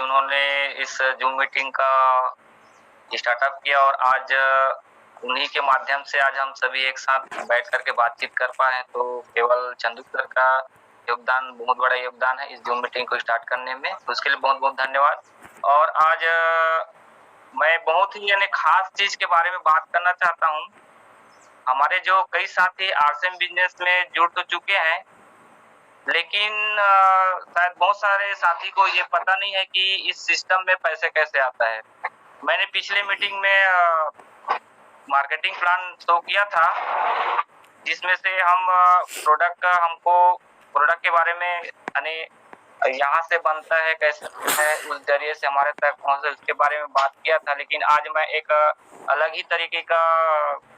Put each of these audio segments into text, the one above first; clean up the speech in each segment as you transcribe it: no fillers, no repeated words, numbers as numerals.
जिन्होंने इस zoom meeting का स्टार्टअप किया और आज उन्हीं के माध्यम से आज हम सभी एक साथ बैठ करके बातचीत कर पा रहे हैं। तो केवल चंदू सर का योगदान बहुत बड़ा योगदान है इस जूम मीटिंग को स्टार्ट करने में, तो उसके लिए बहुत बहुत धन्यवाद। और आज मैं बहुत ही खास चीज के बारे में बात करना चाहता हूँ। हमारे जो कई साथी आरसीएम बिजनेस में जुड़ तो चुके हैं, लेकिन शायद बहुत सारे साथी को ये पता नहीं है कि इस सिस्टम में पैसे कैसे आता है। मैंने पिछले मीटिंग में मार्केटिंग प्लान शो किया था, जिसमें से हम प्रोडक्ट के बारे में यहाँ से बनता है, कैसे है, उस जरिए से हमारे तक पहुँचे, उसके बारे में बात किया था। लेकिन आज मैं एक अलग ही तरीके का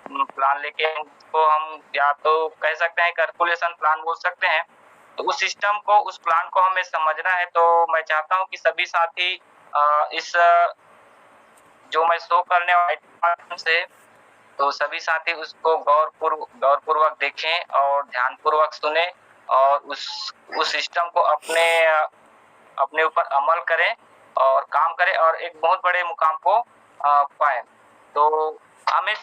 प्लान लेके उसको हम या तो कह सकते हैं कैलकुलेशन प्लान बोल सकते हैं। तो उस सिस्टम को, उस प्लान को हमें समझना है। तो मैं चाहता हूँ कि सभी साथी इस जो मैं शो करने वाला से, तो सभी साथी उसको गौरपूर्वक देखें और ध्यानपूर्वक सुने और उस सिस्टम को अपने ऊपर अमल करें और काम करें और एक बहुत बड़े मुकाम को पाएं। तो हमें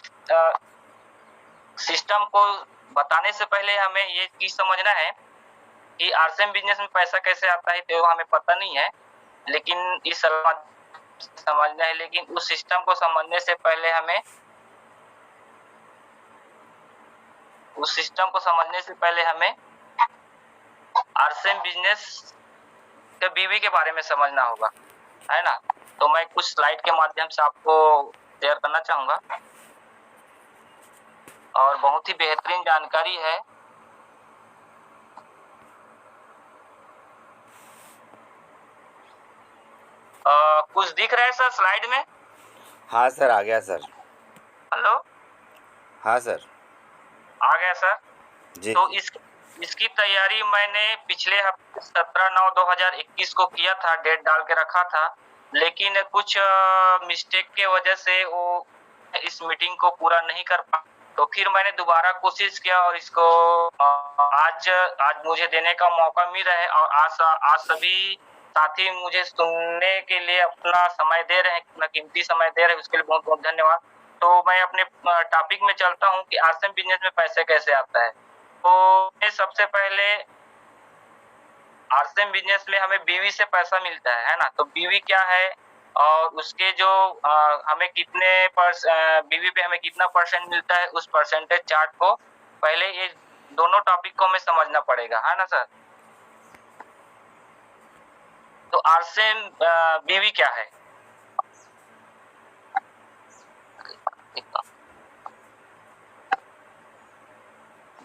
सिस्टम को बताने से पहले हमें ये चीज समझना है कि आरसीएम बिजनेस में पैसा कैसे आता है, तो हमें पता नहीं है, लेकिन इस समझना है। लेकिन उस सिस्टम को समझने से पहले हमें आरसीएम बिजनेस के बीवी के बारे में समझना होगा, है ना। तो मैं कुछ स्लाइड के माध्यम से आपको शेयर करना चाहूंगा और बहुत ही बेहतरीन जानकारी है। कुछ दिख रहा है सर स्लाइड में? हाँ सर, आ गया सर। हेलो, हाँ सर, आ गया सर जी। तो इसकी तैयारी मैंने पिछले हफ्ते 17/9/2021 को किया था, डेट डाल के रखा था, लेकिन कुछ मिस्टेक के वजह से वो इस मीटिंग को पूरा नहीं कर पाया। तो फिर मैंने दोबारा कोशिश किया और इसको आज मुझे देने का मौका मिल रहा है और आज सभी साथी मुझे सुनने के लिए अपना समय दे रहे हैं, अपना कीमती समय दे रहे हैं, उसके लिए बहुत बहुत धन्यवाद। तो मैं अपने टॉपिक में चलता हूँ कि आरसीएम बिजनेस में पैसे कैसे आता है। तो सबसे पहले आरसीएम बिजनेस में हमें बीवी से पैसा मिलता है ना। तो बीवी क्या है और उसके जो हमें बीवी पे हमें कितना परसेंट मिलता है, उस परसेंटेज चार्ट को पहले ये दोनों टॉपिक को हमें समझना पड़ेगा, है ना सर। तो आरसीएम बीवी क्या है?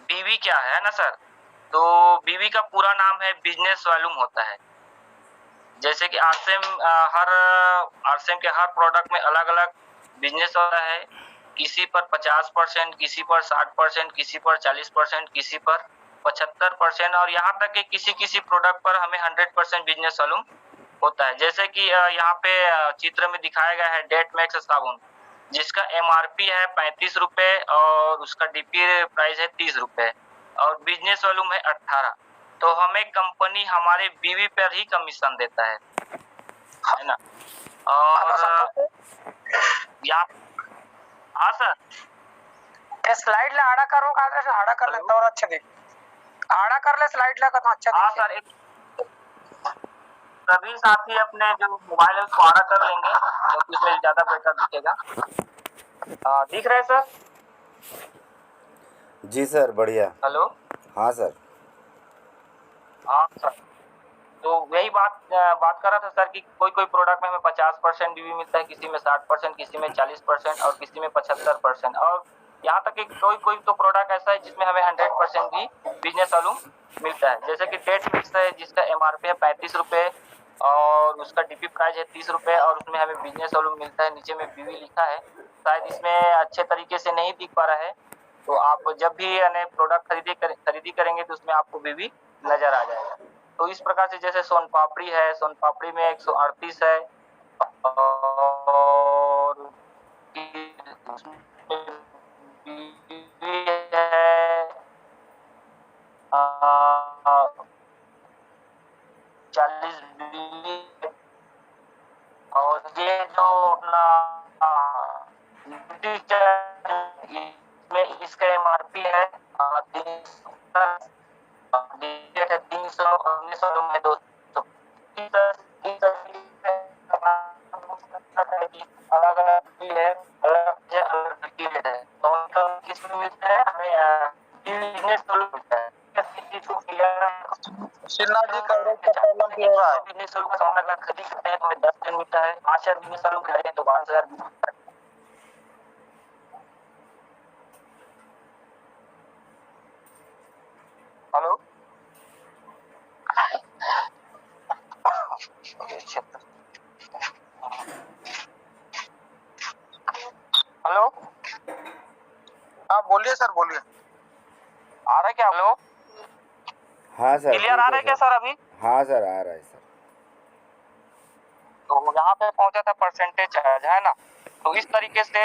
बीवी क्या है ना सर। तो बीवी का पूरा नाम है बिजनेस वॉल्यूम होता है। जैसे कि आरसीएम के हर प्रोडक्ट में अलग अलग बिजनेस होता है। किसी पर 50%, किसी पर 60%, किसी पर 40%, किसी पर 75% और यहाँ तक कि किसी किसी प्रोडक्ट पर हमें 100% बिजनेस वॉल्यूम होता है। जैसे कि यहाँ पे चित्र में दिखाया गया है डेट मैक्स साबुन, जिसका एमआरपी है 35 रुपए और उसका डीपी प्राइस है 30 रुपए और बिजनेस वॉल्यूम है 18। तो हमें कंपनी हमारे बीवी पर ही कमीशन देता है ना। और यहाँ हाँ सर स्लाइड ला आड़ा करो कागज से आड़ा कर लेता और अच्छा देख आड़ा कर ले स्लाइड ला तो अच्छा हाँ सर, सभी साथी अपने जो मोबाइल है उसको आड़ा कर लेंगे तो उसमें ज्यादा बेटर दिखेगा। दिख रहा है सर? जी सर, बढ़िया। हेलो, हाँ सर। हाँ सर, तो यही बात कर रहा था सर कि कोई कोई प्रोडक्ट में हमें 50% बीवी मिलता है, किसी में 60%, किसी में 40% और किसी में 75%। और यहाँ तक कि कोई कोई तो प्रोडक्ट ऐसा है जिसमें हमें 100% भी बिजनेस वॉल्यूम मिलता है। जैसे कि डेट मिक्स है जिसका एमआरपी है 35 रुपए और उसका डीपी प्राइस है 30 रुपए और उसमें हमें बिजनेस वॉल्यूम मिलता है। नीचे में बीवी लिखा है, शायद इसमें अच्छे तरीके से नहीं दिख पा रहा है। तो आप जब भी प्रोडक्ट खरीदी करेंगे तो उसमें आपको बीवी नजर आ जाएगा। तो इस प्रकार से जैसे सोन पापड़ी है, सोन पापड़ी में 138 है और 40 ये जो अपना इसमें इसका एमआरपी है 300 1900 में 200 अलग अलग भी है, अलग अलग है तो किसमें मिलता है हमें बिजनेस मिलता है। श्रीनाथ जी कवरेज का प्रॉब्लम क्यों हो रहा है? बिजनेस का सामान अगर खरीद सकते हैं तो हमें 10 दिन मिलता है, 5,000 बिजनेस खरीदें तो 12,000 मिलता है। हेलो हेलो हाँ बोलिए सर, बोलिए। आ रहा है क्या? हेलो हाँ सर, क्लियर आ रहा है क्या सर अभी? हाँ सर, आ रहा है सर। तो यहाँ पे पहुंचा था परसेंटेज चार्ज, है ना? तो इस तरीके से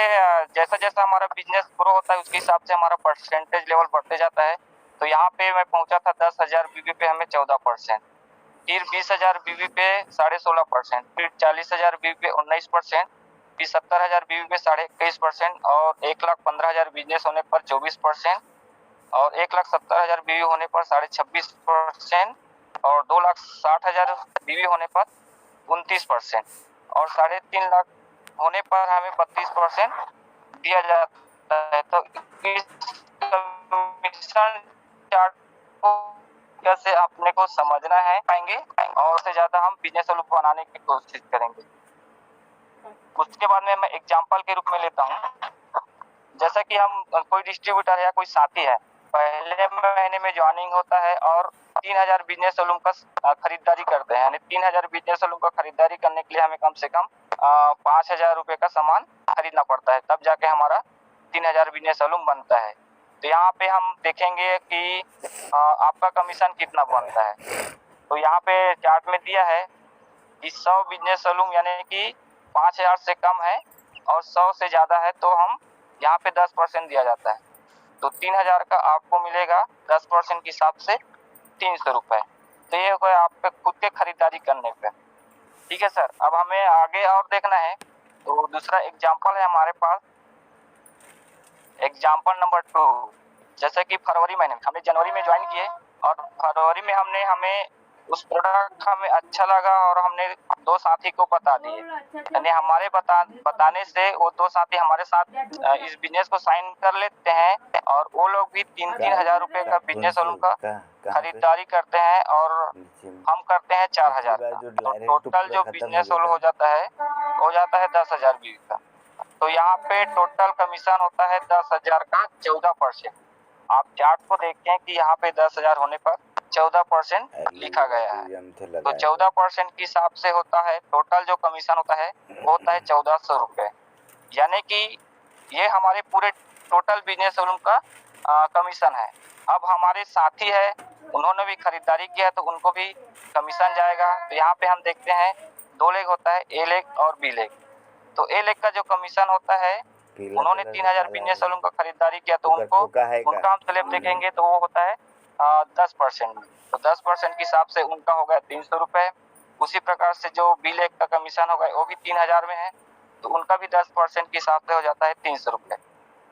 जैसा जैसा हमारा बिजनेस ग्रो होता है उसके हिसाब से हमारा परसेंटेज लेवल बढ़ते जाता है। तो यहाँ पे मैं पहुंचा था 10,000 बीवी पे हमें 14%, फिर 20,000 बीवी पे 16.5%, फिर 40,000 बीवी पे 19%, फिर 70,000 बीवी पे 21.5% और 1,15,000 बिजनेस होने पर 24% और 1,70,000 बीवी होने पर 26.5% और 2,60,000 बीवी होने पर 29% और 3.5 लाख होने पर हमें 32% दिया जाता है। तो इस कमीशन चार्ट को कैसे अपने को समझना है पाएंगे और उससे ज्यादा हम बिजनेस लूप बनाने की कोशिश करेंगे। उसके बाद में मैं एग्जांपल के रूप में लेता हूँ, जैसा कि हम कोई डिस्ट्रीब्यूटर है या कोई साथी है, पहले महीने में ज्वाइनिंग होता है और 3,000 बिजनेस वॉल्यूम का खरीदारी करते हैं, यानी 3,000 बिजनेस वॉल्यूम का खरीदारी करने के लिए हमें कम से कम 5,000 रुपए का सामान खरीदना पड़ता है, तब जाके हमारा 3,000 बिजनेस वॉल्यूम बनता है। तो यहाँ पे हम देखेंगे कि आपका कमीशन कितना बनता है। तो यहाँ पे चार्ट में दिया है कि 100 बिजनेस वॉल्यूम यानी कि 5,000 से कम है और 100 से ज्यादा है तो हम यहाँ पे 10% दिया जाता है। तो 3,000 का आपको मिलेगा 10% के हिसाब से 300 रुपए। तो ये हो गया आपके खुद के खरीदारी करने पे। ठीक है सर, अब हमें आगे और देखना है। तो दूसरा एग्जांपल है हमारे पास, एग्जांपल नंबर 2। जैसे कि फरवरी महीने में हमने जनवरी में ज्वाइन किए और फरवरी में हमें उस प्रोडक्ट हमें अच्छा लगा और हमने 2 साथी को बता दिए, यानी हमारे बताने से वो 2 साथी हमारे साथ इस बिजनेस को साइन कर लेते हैं और वो लोग भी 3-3 हजार रुपए का बिजनेस उनका खरीदारी करते हैं और हम करते हैं 4,000 का। तो टोटल जो बिजनेस हो जाता है 10,000 बीवी का। तो यहाँ पे टोटल कमीशन होता है 10,000 का 14%। आप चार्ट को देखते हैं कि यहाँ पे 10,000 होने पर 14% लिखा गया है। तो 14% के हिसाब से होता है टोटल जो कमीशन होता है वो होता है 1,400 रुपए, यानी कि ये हमारे पूरे टोटल बिजनेस वॉल्यूम का कमीशन है। अब हमारे साथी है, उन्होंने भी खरीदारी किया तो उनको भी कमीशन जाएगा। तो यहाँ पे हम देखते हैं 2 लेग होता है, ए लेग और बी लेग। तो ए लेग का जो कमीशन होता है, उन्होंने 3,000 बिजनेस वॉल्यूम का खरीदारी किया तो उनका हम स्लैब देखेंगे तो वो होता है 10%। तो 10% के हिसाब से उनका हो गया 300 रुपए। उसी प्रकार से जो बी लेग का कमीशन होगा वो भी 3,000 में है तो उनका भी 10% के हिसाब से हो जाता है 300 रुपए।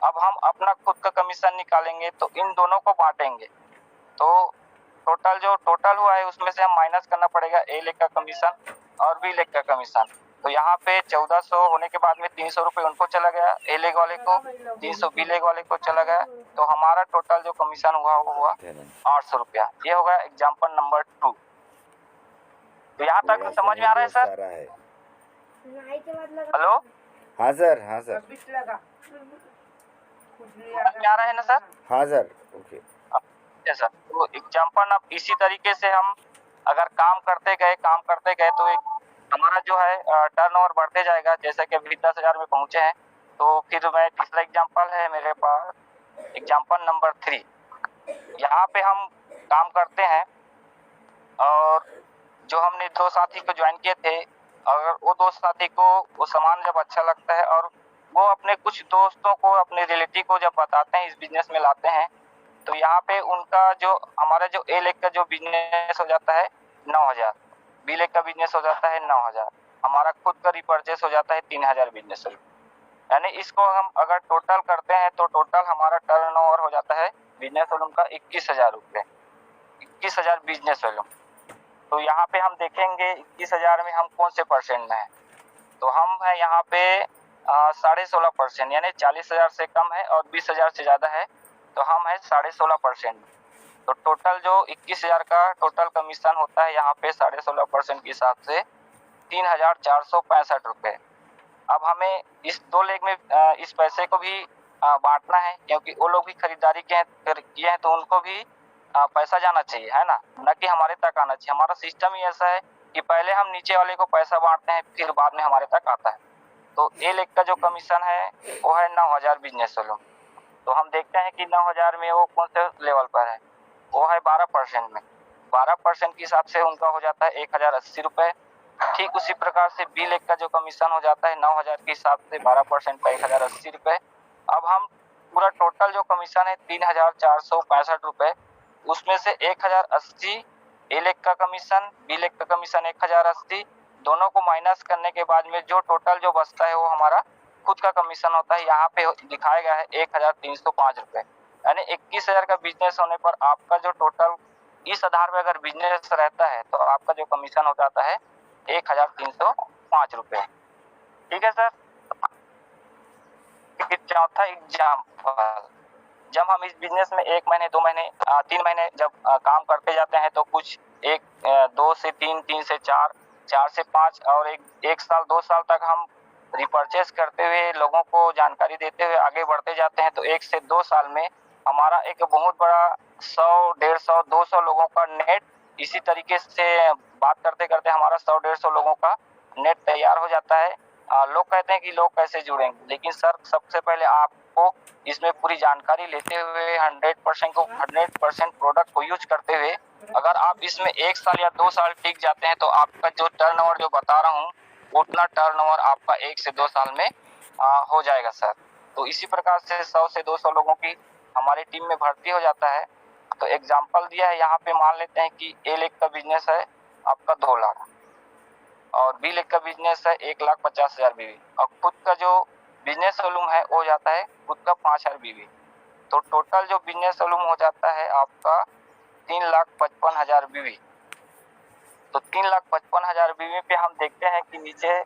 अब हम अपना खुद का कमीशन निकालेंगे तो इन दोनों को बांटेंगे। तो टोटल हुआ है उसमें से हम माइनस करना पड़ेगा ए लेग का कमीशन और बी लेग का कमीशन। तो यहाँ पे 1,400 होने के बाद में 300 रुपए उनको चला गया ए लेग वाले को, 300 बी लेग वाले को चला गया। तो हमारा टोटल जो कमीशन हुआ वो हुआ 800 रुपया। ये होगा एग्जाम्पल नंबर 2। तो यहाँ तक समझ में आ रहा है सर? हेलो, हाँ सर, हाँ सर, समझ में आ रहा है ना सर? हाँ सर, ओके सर। तो एग्जाम्पल अब इसी तरीके से हम अगर काम करते गए तो एक हमारा जो है टर्नओवर बढ़ते जाएगा। जैसे कि अभी 10,000 में पहुंचे हैं तो फिर मैं तीसरा एग्जाम्पल है मेरे पास, एग्जाम्पल नंबर 3। यहाँ पे हम काम करते हैं और जो हमने 2 साथी को ज्वाइन किए थे, अगर वो 2 साथी को वो सामान जब अच्छा लगता है और वो अपने कुछ दोस्तों को, अपने रिलेटिव को जब बताते हैं इस बिजनेस में लाते हैं, तो यहाँ पे उनका जो हमारा जो ए लेग का जो बिजनेस हो जाता है 9,000, बी लेग का बिजनेस हो जाता है 9,000। हमारा खुद का रिपर्चेस हो जाता है 3000 बिजनेस वॉल्यूम। यानी इसको हम अगर टोटल करते हैं तो टोटल हमारा टर्नओवर हो जाता है बिजनेस वॉल्यूम का 21,000 रुपये, 21,000 बिजनेस वॉल्यूम। तो यहाँ पे हम देखेंगे 21,000 में हम कौन से परसेंट में है, तो हम है यहाँ पे 16.5%, यानी 40,000 से कम है और 20,000 से ज़्यादा है तो हम है 16.5%। तो टोटल जो 21,000 का टोटल कमीशन होता है यहाँ पे 16.5% के हिसाब से 3,465 रुपये। अब हमें इस 2 लेग में इस पैसे को भी बांटना है, क्योंकि वो लोग भी खरीदारी किए हैं तो उनको भी पैसा जाना चाहिए, है ना, न कि हमारे तक आना चाहिए। हमारा सिस्टम ही ऐसा है कि पहले हम नीचे वाले को पैसा बांटते हैं फिर बाद में हमारे तक आता है। तो ए लेग का जो कमीशन है वो है 9,000 बिजनेस वॉल्यूम। तो हम देखते हैं कि 9,000 में वो कौन से लेवल पर है, वो है 12% में। 12% के हिसाब से उनका हो जाता है 1,080 रुपये। ठीक उसी प्रकार से बी लेग का जो कमीशन हो जाता है 9,000 के हिसाब से 12% का 1,080 रुपये। अब हम पूरा टोटल जो कमीशन है 3,465 रुपये, उसमें से 1,080 ए लेग का कमीशन, बी लेग का कमीशन 1,080, दोनों को माइनस करने के बाद में जो टोटल जो बचता है वो हमारा खुद का कमीशन होता है। यहाँ पे दिखाया गया है 1,305 रुपये। यानी 21,000 का बिजनेस होने पर आपका जो टोटल इस आधार पर अगर बिजनेस रहता है तो आपका जो कमीशन हो जाता है 1,305 रुपये। ठीक है सर। चौथा एग्जाम्पल, जब हम इस बिजनेस में 1 महीने 2 महीने 3 महीने जब काम करते जाते हैं तो कुछ 2 से 3, 3 से 4, 4 से 5 और 1 साल 2 साल तक हम रिपर्चेस करते हुए लोगों को जानकारी देते हुए आगे बढ़ते जाते हैं। तो 1 से 2 साल में हमारा एक बहुत बड़ा 100, 150, 200 लोगों का नेट, इसी तरीके से बात करते करते हमारा 100, 150 लोगों का नेट तैयार हो जाता है। लोग कहते हैं कि लोग कैसे जुड़ेंगे, लेकिन सर सबसे पहले आपको इसमें पूरी जानकारी लेते हुए 100% प्रोडक्ट को यूज करते हुए अगर आप इसमें 1 साल या 2 साल टिक जाते हैं तो आपका जो टर्नओवर जो बता रहा हूँ उतना टर्नओवर आपका 1 से 2 साल में हो जाएगा सर। तो इसी प्रकार से 100 से 200 लोगों की हमारी टीम में भर्ती हो जाता है। तो एग्जाम्पल दिया है यहाँ पे, मान लेते हैं कि ए लेग का बिजनेस है आपका 2 लाख और बी लेग का बिजनेस है 1,50,000 बीवी और खुद का जो बिजनेस वॉल्यूम है वो जाता है खुद का 5,000 बीवी। तो टोटल जो बिजनेस वॉल्यूम हो जाता है आपका 3,55,000 बीवी। तो 3,55,000 बीवी पे हम देखते हैं कि नीचे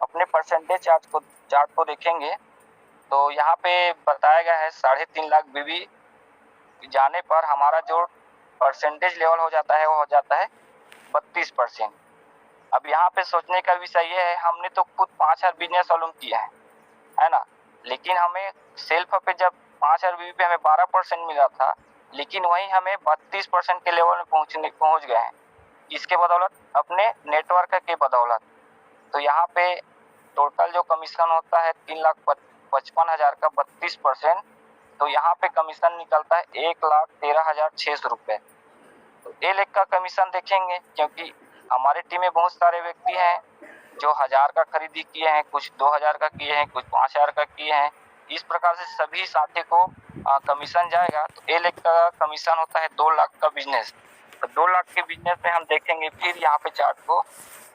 अपने परसेंटेज चार्ट को देखेंगे तो यहाँ पे बताया गया है 3.5 लाख बीवी जाने पर हमारा जो परसेंटेज लेवल हो जाता है वो हो जाता है 32%। अब यहाँ पे सोचने का विषय ये है, हमने तो खुद 5,000 बिजनेस वॉल्यूम किया है ना, लेकिन हमें सेल्फ पे जब 5,000 बीवी पे हमें 12% मिला था, लेकिन वहीं हमें 32% के लेवल में पहुँच गए हैं। इसके बदौलत अपने नेटवर्क के बदौलत। तो यहाँ पे टोटल जो कमीशन होता है 3,55,000 का 32%, तो यहाँ पे कमीशन निकलता है 1,13,600 रुपये। तो ए लेग का कमीशन देखेंगे, क्योंकि हमारे टीम में बहुत सारे व्यक्ति हैं जो 1,000 का खरीदी किए हैं, कुछ 2,000 का किए हैं, कुछ 5,000 का किए हैं। इस प्रकार से सभी साथी को कमीशन जाएगा। तो ए लेग का कमीशन होता है 2 लाख का बिजनेस। तो 2 लाख के बिजनेस में हम देखेंगे फिर यहाँ पे चार्ट को,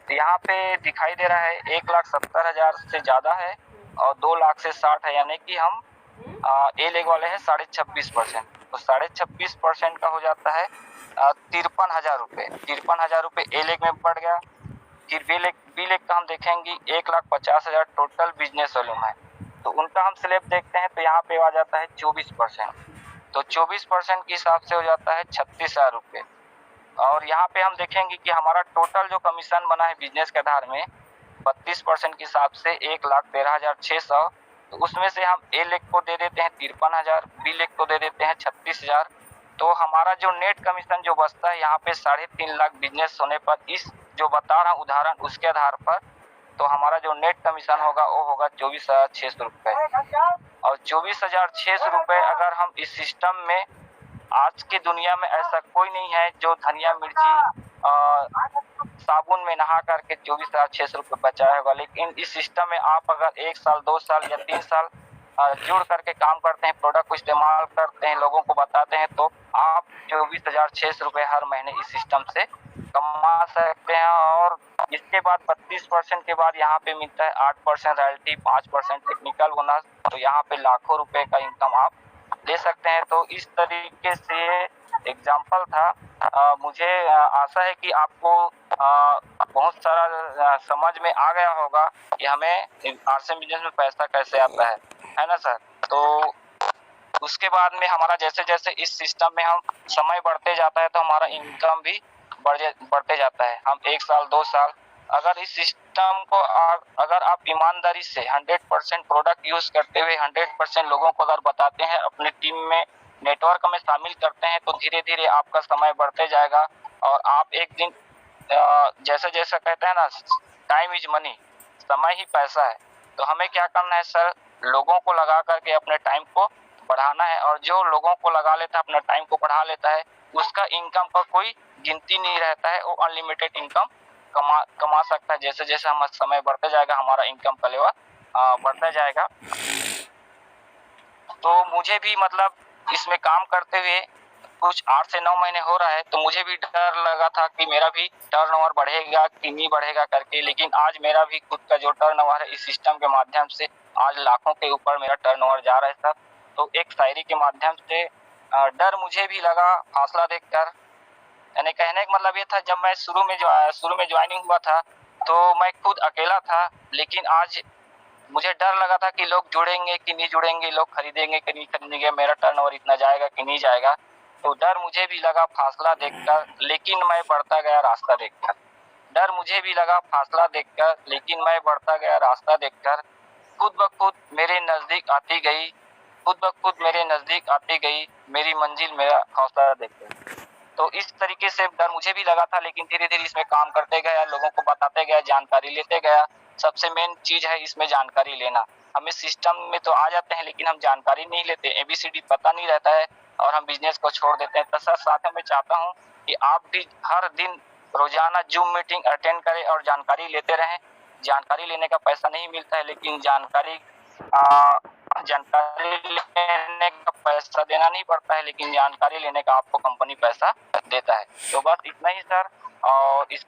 तो यहाँ पे दिखाई दे रहा है 1,70,000 से ज़्यादा है और 2 लाख से 60 है, यानी कि हम ए लेग वाले हैं 26.5%। तो 26.5% का हो जाता है 53,000 रुपये। 53,000 रुपये ए लेग में बढ़ गया। फिर बी लेग का हम देखेंगे 1,50,000 टोटल बिजनेस वॉल्यूम है। तो उनका हम स्लैब देखते हैं तो यहाँ पे आ जाता है 24%। तो 24% के हिसाब से हो जाता है 36,000 रुपये। और यहाँ पे हम देखेंगे कि हमारा टोटल जो कमीशन बना है बिजनेस के आधार में 32% के हिसाब से 1,13,600। तो उसमें से हम ए लेग को दे देते हैं 53,000, बी लेग को दे देते हैं 36,000। तो हमारा जो नेट कमीशन जो बचता है यहाँ पे 3.5 लाख बिजनेस होने पर, इस जो बता रहा हूँ उदाहरण उसके आधार पर, तो हमारा जो नेट कमीशन होगा वो होगा 24,600 रुपये। और 24,600 रुपये अगर हम इस सिस्टम में, आज की दुनिया में ऐसा कोई नहीं है जो धनिया मिर्ची साबुन में नहा करके 24,600 रुपये बचाया होगा। लेकिन इस सिस्टम में आप अगर 1 साल 2 साल या 3 साल जुड़ करके काम करते हैं, प्रोडक्ट को इस्तेमाल करते हैं, लोगों को बताते हैं, तो आप 24,600 रुपये हर महीने इस सिस्टम से कमा सकते हैं। और इसके बाद 32% के बाद यहाँ पे मिलता है 8% रॉयल्टी, 5% टेक्निकल बोनस। तो यहाँ पे लाखों रुपए का इनकम आप ले सकते हैं। तो इस तरीके से एग्जाम्पल था। मुझे आशा है कि आपको बहुत सारा समझ में आ गया होगा कि हमें आरसीएम बिजनेस में पैसा कैसे आता है ना सर। तो उसके बाद में हमारा जैसे जैसे इस सिस्टम में हम समय बढ़ते जाता है तो हमारा इनकम भी बढ़ते जाता है। हम 1 साल 2 साल अगर इस सिस्टम को अगर आप ईमानदारी से 100% प्रोडक्ट यूज करते हुए 100% लोगों को अगर बताते हैं, अपनी टीम में नेटवर्क में शामिल करते हैं, तो धीरे धीरे आपका समय बढ़ते जाएगा। और आप एक दिन जैसे जैसे कहते हैं ना, टाइम इज मनी, समय ही पैसा है। तो हमें क्या करना है सर, लोगों को लगा करके अपने टाइम को बढ़ाना है। और जो लोगों को लगा लेता है, अपना टाइम को बढ़ा लेता है, उसका इनकम का कोई गिनती नहीं रहता है। वो अनलिमिटेड इनकम कमा सकता है। जैसे जैसे हमारा समय बढ़ता जाएगा, हमारा इनकम का लेवल बढ़ता जाएगा। तो मुझे भी मतलब इसमें काम करते हुए कुछ 8 से 9 महीने हो रहा है, तो मुझे भी डर लगा था कि मेरा भी टर्नओवर बढ़ेगा कि नहीं बढ़ेगा करके। लेकिन आज मेरा भी खुद का जो टर्नओवर है इस सिस्टम के माध्यम से आज लाखों के ऊपर मेरा टर्नओवर जा रहा है सर। तो एक शायरी के माध्यम से डर मुझे भी लगा फासला देखकर। यानी कहने का मतलब ये था, जब मैं शुरू में ज्वाइनिंग हुआ था तो मैं खुद अकेला था। लेकिन आज मुझे डर लगा था कि लोग जुड़ेंगे कि नहीं जुड़ेंगे, लोग खरीदेंगे कि नहीं खरीदेंगे, मेरा टर्नओवर इतना जाएगा कि नहीं जाएगा। तो डर मुझे भी लगा फासला देखकर, लेकिन मैं बढ़ता गया रास्ता देखकर। डर मुझे भी लगा फासला देखकर, लेकिन मैं बढ़ता गया रास्ता देखकर। खुद ब खुद मेरे नजदीक आती गई, खुद ब खुद मेरे नजदीक आती गई, मेरी मंजिल मेरा हौसला देखकर। तो इस तरीके से डर मुझे भी लगा था, लेकिन धीरे धीरे इसमें काम करते गया, लोगों को बताते गया, जानकारी लेते गया। सबसे मेन चीज है इसमें जानकारी लेना। हमें सिस्टम में तो आ जाते हैं, लेकिन हम जानकारी नहीं लेते, ABCD पता नहीं रहता है और हम बिजनेस को छोड़ देते हैं। तो सर साथ में मैं चाहता हूँ कि आप भी हर दिन रोजाना जूम मीटिंग अटेंड करें और जानकारी लेते रहें। जानकारी लेने का पैसा नहीं मिलता है, लेकिन जानकारी लेने का पैसा देना नहीं पड़ता है, लेकिन जानकारी लेने का आपको कंपनी पैसा देता है। तो बस इतना ही सर। और इस